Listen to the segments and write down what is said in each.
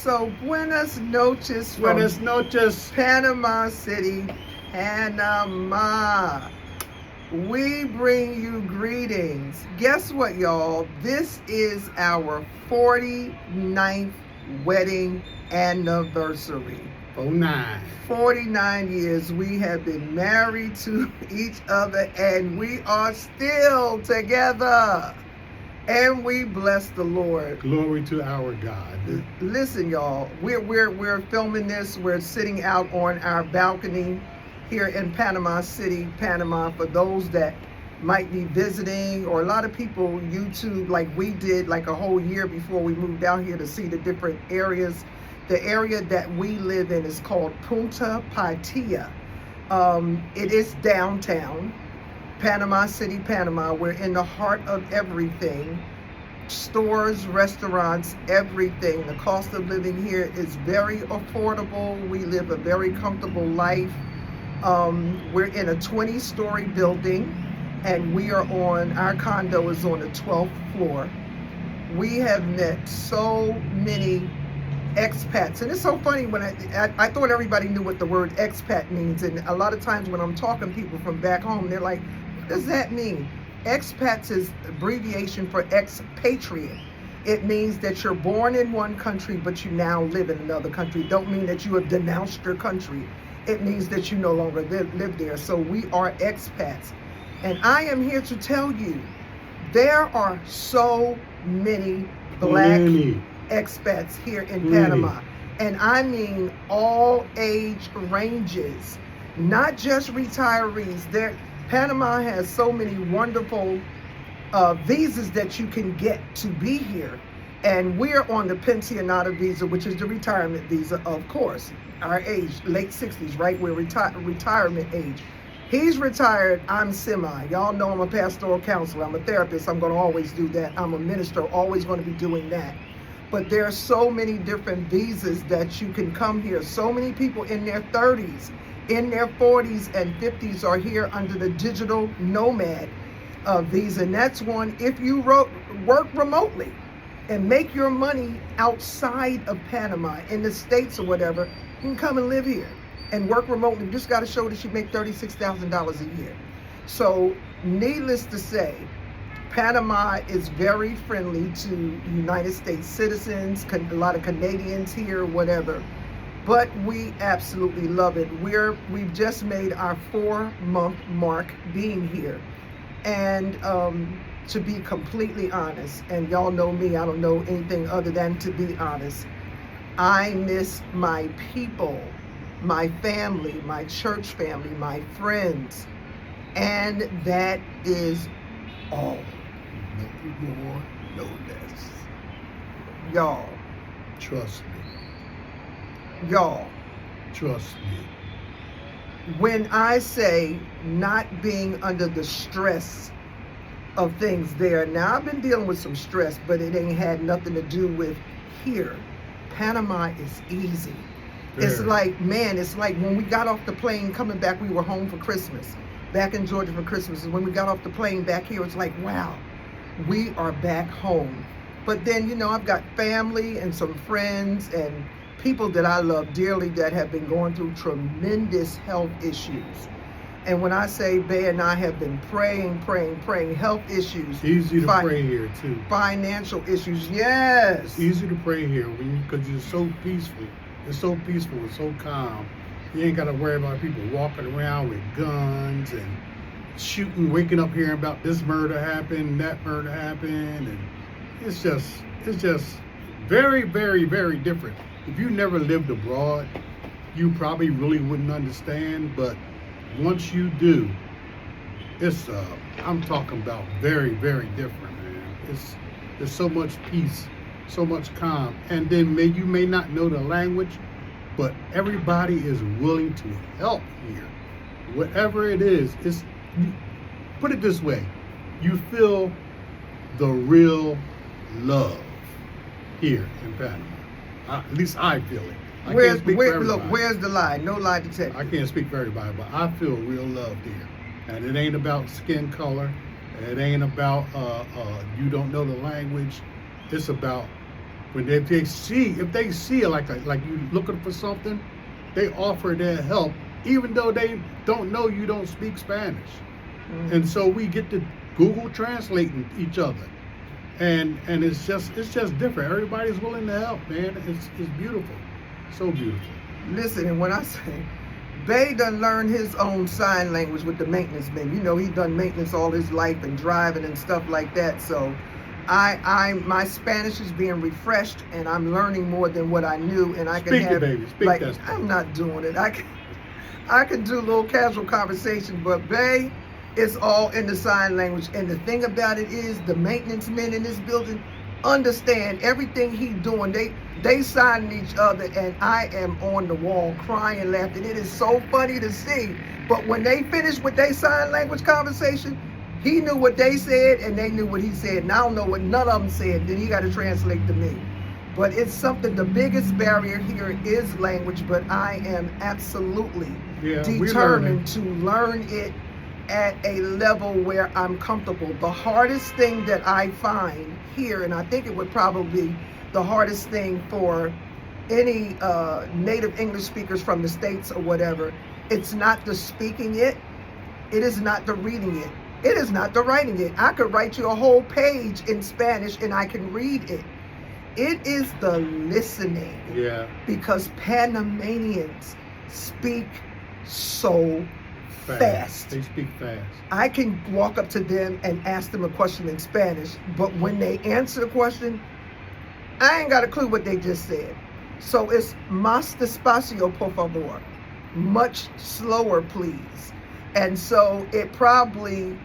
So, buenas noches from Buenas noches. Panama City, Panama. We bring you greetings. Guess what, y'all? This is our 49th wedding anniversary. 09. 49 years we have been married to each other, and we are still together. And we bless the Lord. Glory to our God. Listen, y'all, we're filming this. We're sitting out on our balcony here in Panama City, Panama. For those that might be visiting, or a lot of people YouTube like we did, like a whole year before we moved out here to see the different areas. The area that we live in is called Punta Paitilla. It is downtown Panama City, Panama. We're in the heart of everything. Stores, restaurants, everything. The cost of living here is very affordable. We live a very comfortable life. We're in a 20-story building, and we are our condo is on the 12th floor. We have met so many expats, and it's so funny when I thought everybody knew what the word expat means, and a lot of times when I'm talking to people from back home, they're like, what does that mean? Expats is abbreviation for expatriate. It means that you're born in one country but you now live in another country. Don't mean that you have denounced your country. It means that you no longer live there. So we are expats, and I am here to tell you there are so many black expats here in Panama, and I mean all age ranges, not just retirees. Panama has so many wonderful visas that you can get to be here, and we're on the pensionado visa, which is the retirement visa, of course. Our age, late 60s, right? We're retirement age. He's retired, I'm semi. Y'all know I'm a pastoral counselor, I'm a therapist, I'm gonna always do that. I'm a minister, always gonna be doing that. But there are so many different visas that you can come here. So many people in their 30s, in their 40s and 50s are here under the digital nomad visa. And that's one, if you work remotely and make your money outside of Panama, in the States or whatever, you can come and live here and work remotely. You just got to show that you make $36,000 a year. So needless to say, Panama is very friendly to United States citizens, a lot of Canadians here, whatever. But we absolutely love it. We've just made our 4-month mark being here. And to be completely honest, and y'all know me, I don't know anything other than to be honest, I miss my people, my family, my church family, my friends, and that is all. No more, no less. Y'all. Trust me. Y'all. Trust me. When I say not being under the stress of things there, now I've been dealing with some stress, but it ain't had nothing to do with here. Panama is easy. It's like, man, it's like when we got off the plane coming back, we were home for Christmas, back in Georgia for Christmas. And when we got off the plane back here, it's like, wow, we are back home. But then, you know, I've got family and some friends and people that I love dearly that have been going through tremendous health issues. And when I say Bay and I have been praying, health issues. Easy to pray here too. Financial issues, yes. It's easy to pray here because you're so peaceful. It's so peaceful, it's so calm. You ain't got to worry about people walking around with guns and shooting, waking up hearing about this murder happened, that murder happened, and it's just very, very, very different. If you never lived abroad, you probably really wouldn't understand, but once you do, it's I'm talking about very, very different, man. There's so much peace, so much calm, and then you may not know the language, but everybody is willing to help here. Whatever it is, put it this way, you feel the real love here in Panama. At least I feel it. Where's the lie? No lie detected. I can't speak for everybody, but I feel real love here. And it ain't about skin color. It ain't about you don't know the language. It's about When if they see like you looking for something, they offer their help, even though they don't know you don't speak Spanish. Mhm. And so we get to Google translating each other, and it's just different. Everybody's willing to help, man. It's beautiful, so beautiful. Listen, and when I say Bay done learned his own sign language with the maintenance man. You know, he done maintenance all his life and driving and stuff like that. So my Spanish is being refreshed, and I'm learning more than what I knew, and I can Speak have it, baby. Speak like that stuff. I'm not doing it. I can do a little casual conversation, but Bay is all in the sign language. And the thing about it is, the maintenance men in this building understand everything he doing. They signing each other, and I am on the wall crying, laughing. It is so funny to see. But when they finished with their sign language conversation, he knew what they said, and they knew what he said. And I don't know what none of them said. Then he got to translate to me. But it's something. The biggest barrier here is language. But I am absolutely determined to learn it at a level where I'm comfortable. The hardest thing that I find here, and I think it would probably be the hardest thing for any native English speakers from the States or whatever, it's not the speaking it, it is not the reading it, it is not the writing it. I could write you a whole page in Spanish and I can read it. It is the listening. Yeah. Because Panamanians speak so fast. They speak fast. I can walk up to them and ask them a question in Spanish, but when they answer the question, I ain't got a clue what they just said. So it's más despacio, por favor. Much slower, please. And so it probably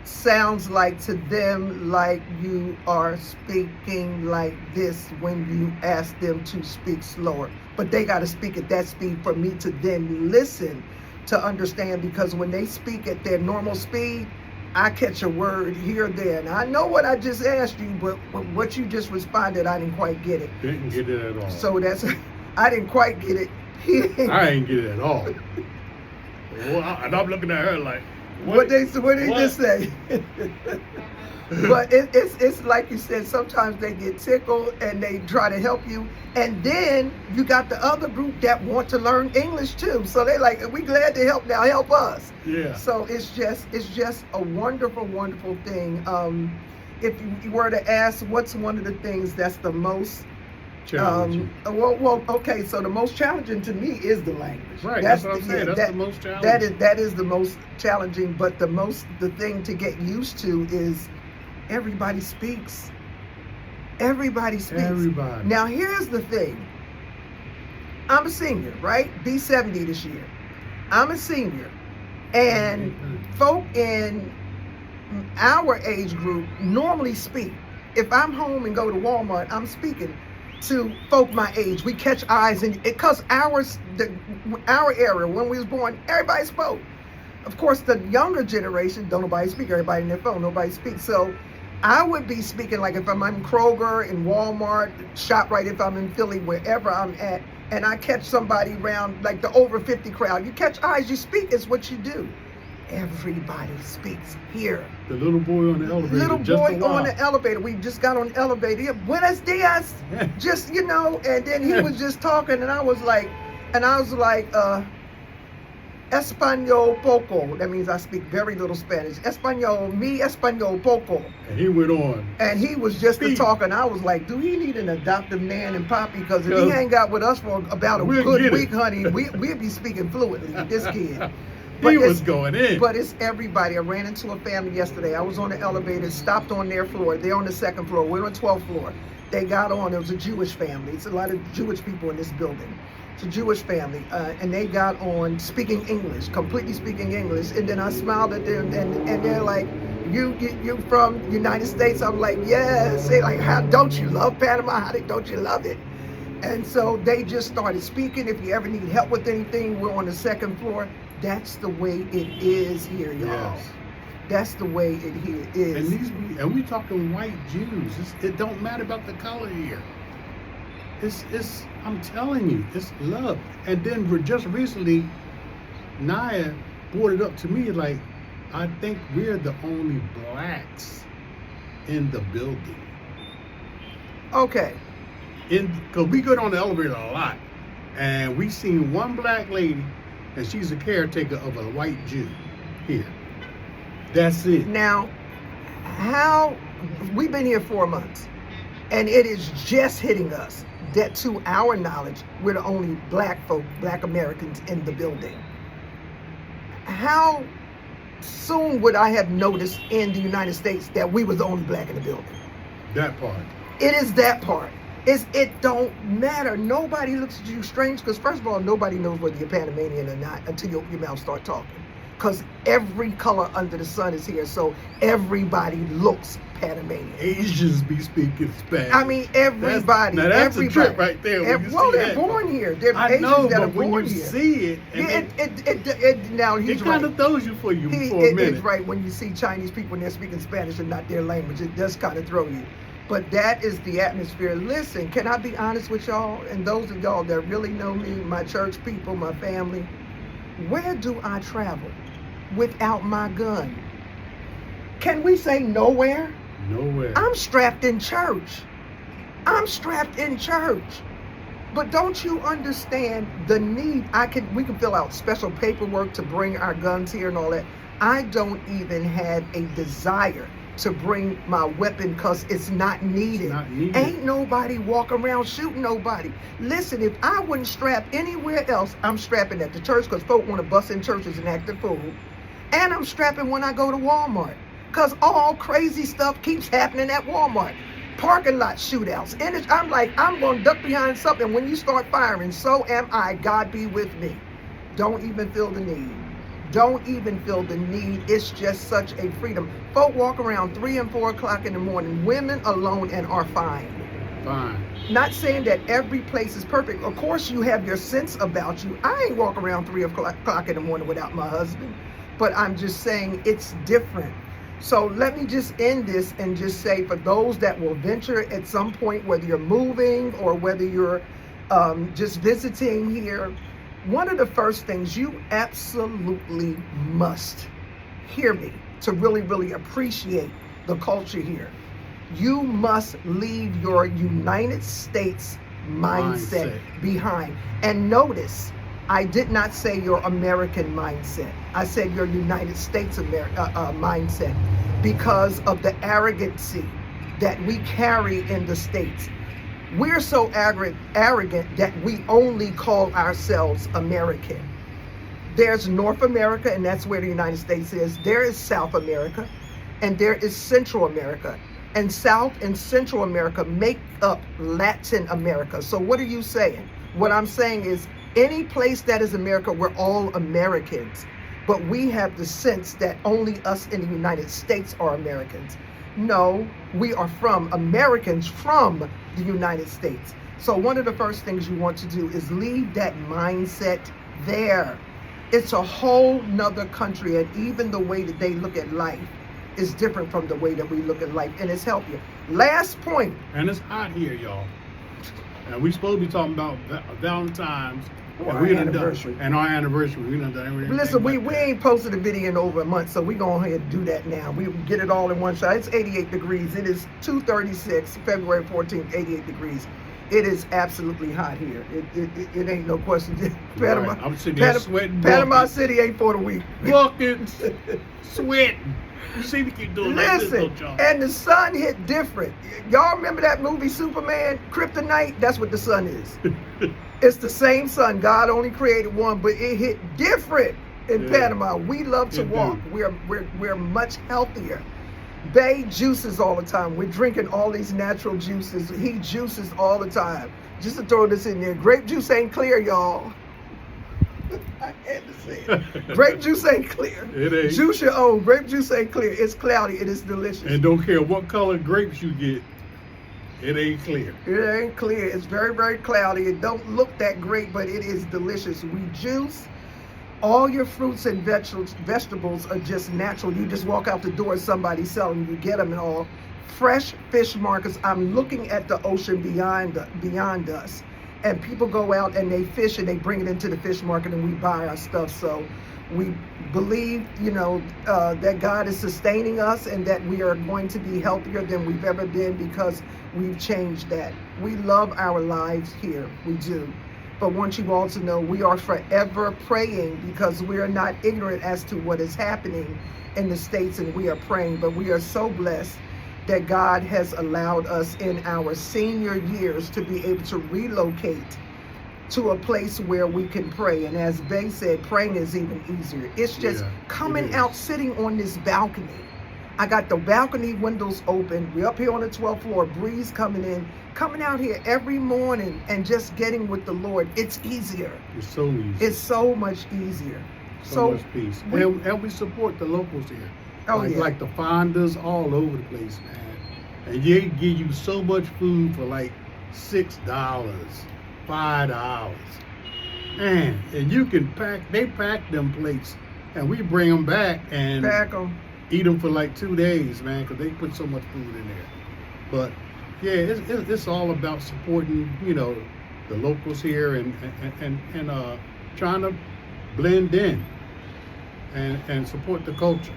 sounds like to them like you are speaking like this when you ask them to speak slower. But they got to speak at that speed for me to then listen to understand, because when they speak at their normal speed, I catch a word here or there. And I know what I just asked you, but what you just responded, I didn't quite get it. Didn't get it at all. So I didn't quite get it. I ain't get it at all. And I'm looking at her like, what they just say. But it's like you said, sometimes they get tickled and they try to help you. And then you got the other group that want to learn English too. So they like, we glad to help now, help us. Yeah. So it's just a wonderful, wonderful thing. If you were to ask what's one of the things that's the most challenging. Well, okay, so the most challenging to me is the language. Right, that's what I'm saying. That's the most challenging. That is the most challenging, but the thing to get used to is everybody speaks. Everybody speaks. Everybody. Now, here's the thing. I'm a senior, right? Be 70 this year. I'm a senior. And folk in our age group normally speak. If I'm home and go to Walmart, I'm speaking to folk my age. We catch eyes, and because our era, when we was born, everybody spoke. Of course, the younger generation, don't nobody speak. Everybody in their phone, nobody speaks. So I would be speaking like if I'm in Kroger, in Walmart, ShopRite, if I'm in Philly, wherever I'm at, and I catch somebody around like the over 50 crowd. You catch eyes, you speak, it's what you do. Everybody speaks here. The little boy on the elevator. Little boy on the elevator. We just got on the elevator. Yeah, buenos dias. Just, and then he was just talking, and I was like, Español poco. That means I speak very little Spanish. Español, mi español poco. And he went on. And he was just talking. I was like, do he need an adoptive nan and poppy? Because if he hang out with us for about a good week, honey, we'll be speaking fluently with this kid. He was going in. But it's everybody. I ran into a family yesterday. I was on the elevator, stopped on their floor. They're on the second floor. We're on the 12th floor. They got on. It was a Jewish family. It's a lot of Jewish people in this building. It's a Jewish family. And they got on speaking English, completely speaking English. And then I smiled at them, and they're like, you from United States? I'm like, yes. They're like, how don't you love Panama? How don't you love it? And so they just started speaking. If you ever need help with anything, we're on the second floor. That's the way it is here, y'all. Yes. That's the way it here is. And we talking white Jews. It don't matter about the color here. It's I'm telling you, it's love. And then just recently, Naya brought it up to me like, I think we're the only blacks in the building. Okay. Because we go on the elevator a lot, and we seen one black lady, and she's a caretaker of a white Jew here. That's it. Now, how we've been here 4 months, and it is just hitting us that, to our knowledge, we're the only black folk, black Americans in the building. How soon would I have noticed in the United States that we was the only black in the building? That part. It is that part. It don't matter. Nobody looks at you strange, because first of all, nobody knows whether you're Panamanian or not until you open your mouth and start talking. Because every color under the sun is here, so everybody looks Panamanian. Asians be speaking Spanish. I mean, everybody. That's everybody. a trip right there. Well, they're born here. They're I Asians know, that are but when born you here. see it, and Now he's it kind right. of throws you for a minute. It's right when you see Chinese people and they're speaking Spanish and not their language. It does kind of throw you. But that is the atmosphere. Listen, can I be honest with y'all? And those of y'all that really know me, my church people, my family, where do I travel without my gun? Can we say nowhere? Nowhere. I'm strapped in church. I'm strapped in church. But don't you understand the need? We can fill out special paperwork to bring our guns here and all that. I don't even have a desire to bring my weapon because it's not needed. It's not needed. Ain't nobody walking around shooting nobody. Listen, if I wouldn't strap anywhere else, I'm strapping at the church because folk want to bust in churches and act a fool. And I'm strapping when I go to Walmart because all crazy stuff keeps happening at Walmart. Parking lot shootouts. And I'm like, I'm going to duck behind something. When you start firing, so am I. God be with me. Don't even feel the need. Don't even feel the need. It's just such a freedom. Folk walk around 3 and 4 o'clock in the morning, women alone, and are fine. Fine. Not saying that every place is perfect. Of course, you have your sense about you. I ain't walk around 3 o'clock in the morning without my husband. But I'm just saying it's different. So let me just end this and just say, for those that will venture at some point, whether you're moving or whether you're just visiting here, one of the first things you absolutely must hear me to really, really appreciate the culture here. You must leave your United States mindset behind. And notice, I did not say your American mindset. I said your United States mindset, because of the arrogancy that we carry in the States. We're so arrogant that we only call ourselves American. There's North America, and that's where the United States is. There is South America, and there is Central America. And South and Central America make up Latin America. So what are you saying? What I'm saying is, any place that is America, we're all Americans. But we have the sense that only us in the United States are Americans. No, we are Americans from the United States. So one of the first things you want to do is leave that mindset there. It's a whole nother country, and even the way that they look at life is different from the way that we look at life, and it's healthier. Last point. And it's hot here, y'all. And we supposed to be talking about Valentine's. Our anniversary. And our anniversary. We done everything. Listen, we ain't posted a video in over a month, so we go ahead and do that now. We get it all in one shot. It's 88 degrees. It is 2:36, February 14th, 88 degrees. It is absolutely hot here. It ain't no question. Panama, right. I'm sitting there sweating. Panama City ain't for the weak. Buckets, sweating. You see me keep doing like this, Listen, y'all. and the sun hit different. Y'all remember that movie Superman, Kryptonite? That's what the sun is. It's the same sun. God only created one, but it hit different in Panama. We love to walk. We're much healthier. Bay juices all the time. We're drinking all these natural juices. He juices all the time. Just to throw this in there. Grape juice ain't clear, y'all. I had to say it. Grape juice ain't clear. It ain't. Juice your own. Grape juice ain't clear. It's cloudy. It is delicious. And don't care what color grapes you get, it ain't clear. It ain't clear. It's very, very cloudy. It don't look that great, but it is delicious. We juice. All your fruits and vegetables are just natural. You just walk out the door, somebody's selling, you get them and all. Fresh fish markets. I'm looking at the ocean beyond us. And people go out and they fish and they bring it into the fish market and we buy our stuff. So We believe, that God is sustaining us and that we are going to be healthier than we've ever been because we've changed that. We love our lives here. We do. But want you all to know we are forever praying because we are not ignorant as to what is happening in the States, and we are praying. But we are so blessed that God has allowed us in our senior years to be able to relocate to a place where we can pray. And as Bay said, praying is even easier. It's just coming out, sitting on this balcony. I got the balcony windows open. We're up here on the 12th floor, breeze coming out here every morning and just getting with the Lord. It's easier. It's so easy. It's so much easier. So much peace. And we support the locals here. Like the Fondas all over the place, man. And they give you so much food for like $6, $5. Man, and you can they pack them plates and we bring them back and eat them for like 2 days, man, because they put so much food in there. But yeah, it's all about supporting, the locals here and trying to blend in and support the culture.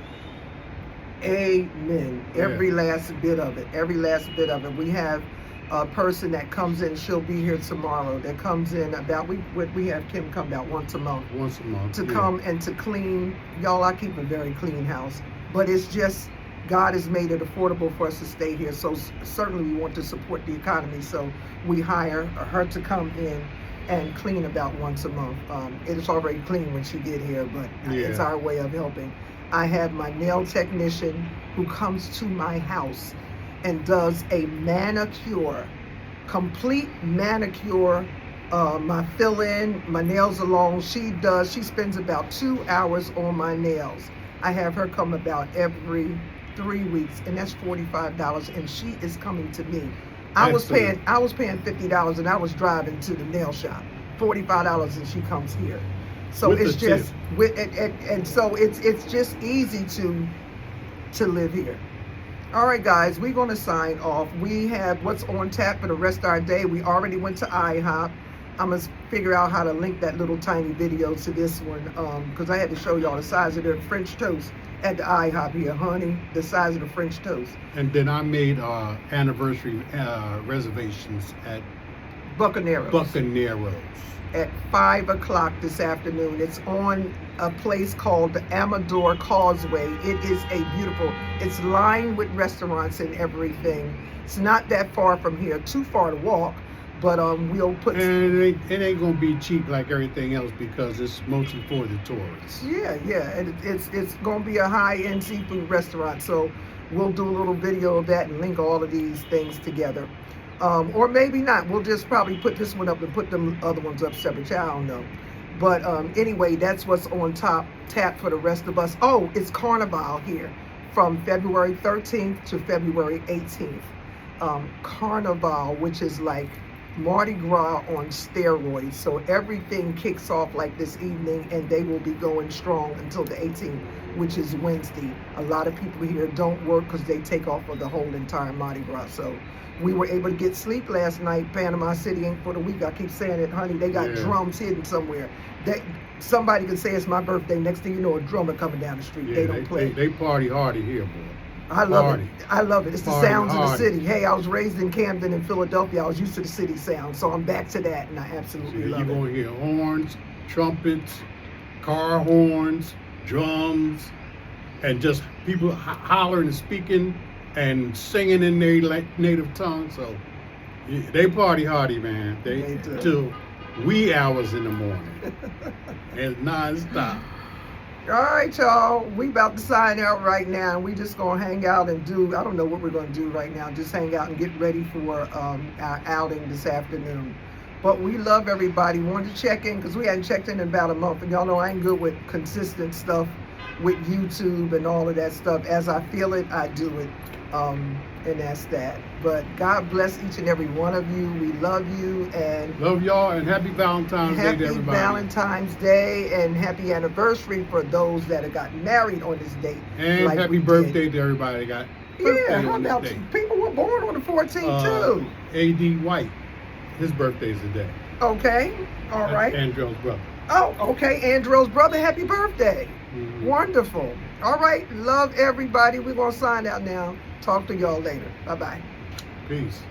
Amen. Every last bit of it. Every last bit of it. We have a person that comes in. She'll be here tomorrow. That comes in about we have Kim come about once a month. Once a month to come and to clean. Y'all, I keep a very clean house, but it's just God has made it affordable for us to stay here. So certainly we want to support the economy. So we hire her to come in and clean about once a month. It's already clean when she get here, but it's our way of helping. I have my nail technician who comes to my house and does a manicure, complete manicure, my fill-in, my nails alone. She spends about 2 hours on my nails. I have her come about every 3 weeks, and that's $45, and she is coming to me. I was paying $50, and I was driving to the nail shop. $45, and she comes here. So it's just so it's just easy to live here. All right, guys, we're going to sign off. We have what's on tap for the rest of our day. We already went to IHOP. I'm going to figure out how to link that little tiny video to this one because I had to show y'all the size of their French toast at the IHOP here, honey, the size of the French toast. And then I made anniversary reservations at Bucaneros. At 5 o'clock this afternoon. It's on a place called the Amador Causeway. It is it's lined with restaurants and everything. It's not that far from here, too far to walk, but we'll put... And it ain't gonna be cheap like everything else because it's mostly for the tourists. Yeah, and it's gonna be a high-end seafood restaurant, so we'll do a little video of that and link all of these things together. Or maybe not. We'll just probably put this one up and put them other ones up separate. I don't know. But anyway, that's what's on tap for the rest of us. Oh, it's Carnival here from February 13th to February 18th. Carnival, which is like Mardi Gras on steroids. So everything kicks off like this evening, and they will be going strong until the 18th, which is Wednesday. A lot of people here don't work because they take off for the whole entire Mardi Gras. So we were able to get sleep last night. Panama City ain't for the week. I keep saying it, honey. They got drums hidden somewhere. Somebody can say it's my birthday. Next thing you know, a drummer coming down the street. Yeah, they don't play. They party hardy here, boy. I love it. It's the sounds of the city. Hey, I was raised in Camden in Philadelphia. I was used to the city sound, so I'm back to that, and I absolutely love it. You're going to hear horns, trumpets, car horns, drums, and just people hollering and speaking and singing in their native tongue. So they party hardy, man. They do. Till wee hours in the morning. It's non-stop. All right, y'all. We about to sign out right now. We just gonna hang out and I don't know what we're gonna do right now. Just hang out and get ready for our outing this afternoon. But we love everybody. Wanted to check in because we hadn't checked in about a month. And y'all know I ain't good with consistent stuff with YouTube and all of that stuff. As I feel it, I do it. And that's that. But God bless each and every one of you. We love you and love y'all, and happy Valentine's Day to everybody. Happy Valentine's Day and happy anniversary for those that have gotten married on this date. And like happy birthday to everybody that got birthday on this day. People were born on the 14th too. A.D. White, his birthday's today. Okay, all right. Andrew's brother. Oh, okay. Andrew's brother, happy birthday. Mhm. Wonderful. All right. Love everybody. We're going to sign out now. Talk to y'all later. Bye-bye. Peace.